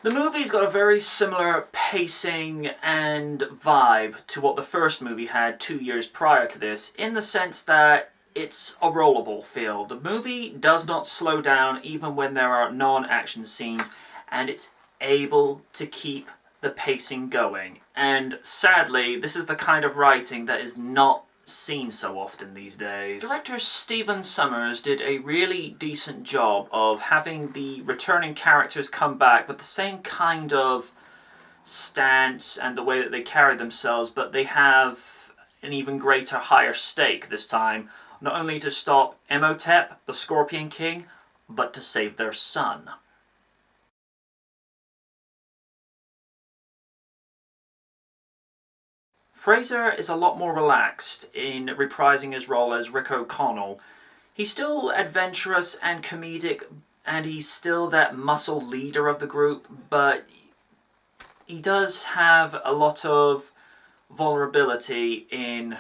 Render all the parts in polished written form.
The movie's got a very similar pacing and vibe to what the first movie had 2 years prior to this, in the sense that it's a rollable feel. The movie does not slow down even when there are non-action scenes, and it's able to keep the pacing going. And sadly, this is the kind of writing that is not seen so often these days. Director Stephen Sommers did a really decent job of having the returning characters come back with the same kind of stance and the way that they carry themselves, but they have an even greater, higher stake this time, not only to stop Imhotep, the Scorpion King, but to save their son. Fraser is a lot more relaxed in reprising his role as Rick O'Connell. He's still adventurous and comedic, and he's still that muscle leader of the group, but he does have a lot of vulnerability in,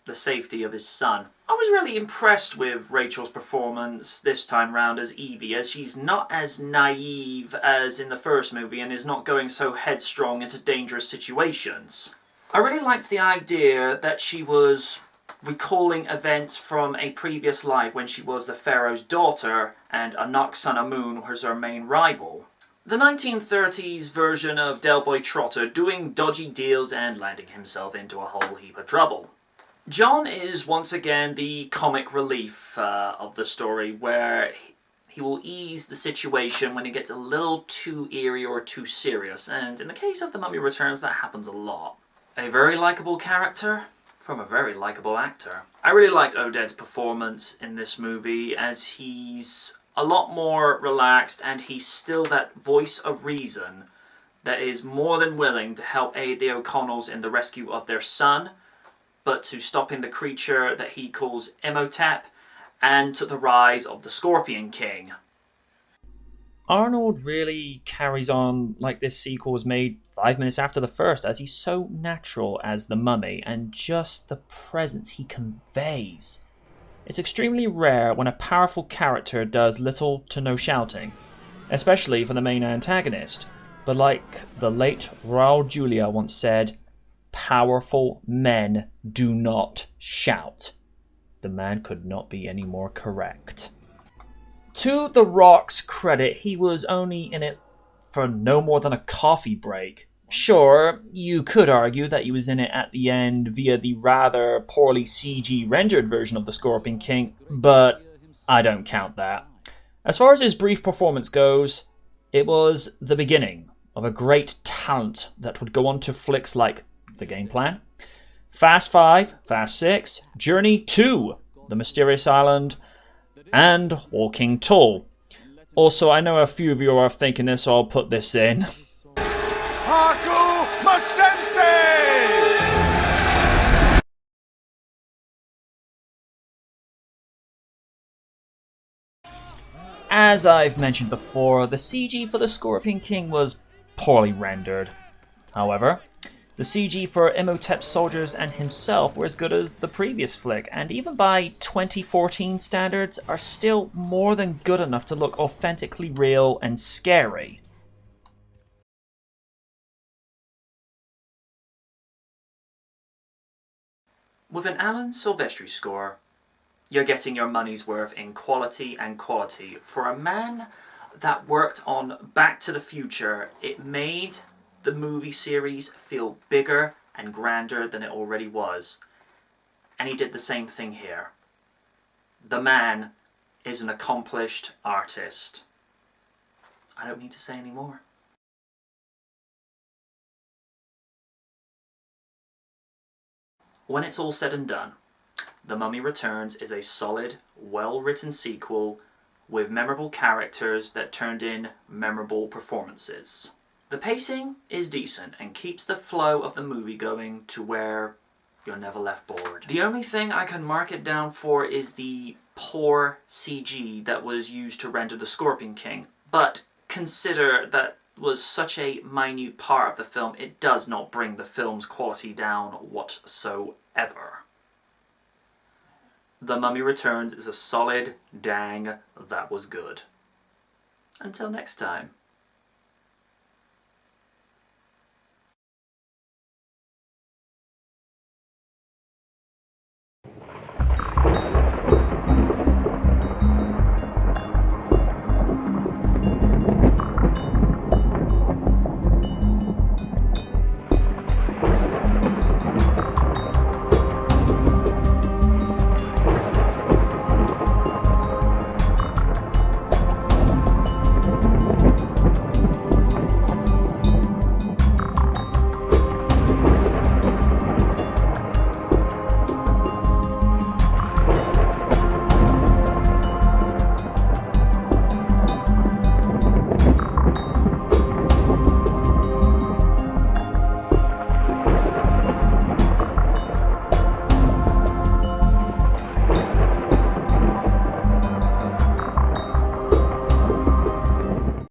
the safety of his son. I was really impressed with Rachel's performance this time round as Evie, as she's not as naive as in the first movie and is not going so headstrong into dangerous situations. I really liked the idea that she was recalling events from a previous life when she was the Pharaoh's daughter and Anck-Sun-Amun was her main rival. The 1930s version of Del Boy Trotter doing dodgy deals and landing himself into a whole heap of trouble. John is once again the comic relief of the story, where he will ease the situation when it gets a little too eerie or too serious, and in the case of The Mummy Returns, that happens a lot. A very likeable character from a very likeable actor. I really liked Oded's performance in this movie, as he's a lot more relaxed and he's still that voice of reason that is more than willing to help aid the O'Connells in the rescue of their son, but to stopping the creature that he calls Imhotep and to the rise of the Scorpion King. Arnold really carries on like this sequel was made 5 minutes after the first, as he's so natural as the Mummy, and just the presence he conveys. It's extremely rare when a powerful character does little to no shouting, especially for the main antagonist. But like the late Raul Julia once said, powerful men do not shout. The man could not be any more correct. To The Rock's credit, he was only in it for no more than a coffee break. Sure, you could argue that he was in it at the end via the rather poorly CG rendered version of the Scorpion King, but I don't count that. As far as his brief performance goes, it was the beginning of a great talent that would go on to flicks like The Game Plan, Fast 5, Fast 6, Journey 2, The Mysterious Island, and Walking Tall. Also, I know a few of you are thinking this, so I'll put this in. Haku Masente! As I've mentioned before, the CG for the Scorpion King was poorly rendered. However, the CG for Imhotep's soldiers and himself were as good as the previous flick, and even by 2014 standards are still more than good enough to look authentically real and scary. With an Alan Silvestri score, you're getting your money's worth in quality and quality. For a man that worked on Back to the Future, it made the movie series feel bigger and grander than it already was. And he did the same thing here. The man is an accomplished artist. I don't need to say any more. When it's all said and done, The Mummy Returns is a solid, well-written sequel with memorable characters that turned in memorable performances. The pacing is decent and keeps the flow of the movie going to where you're never left bored. The only thing I can mark it down for is the poor CG that was used to render the Scorpion King, but consider that was such a minute part of the film, it does not bring the film's quality down whatsoever. The Mummy Returns is a solid, dang, that was good. Until next time.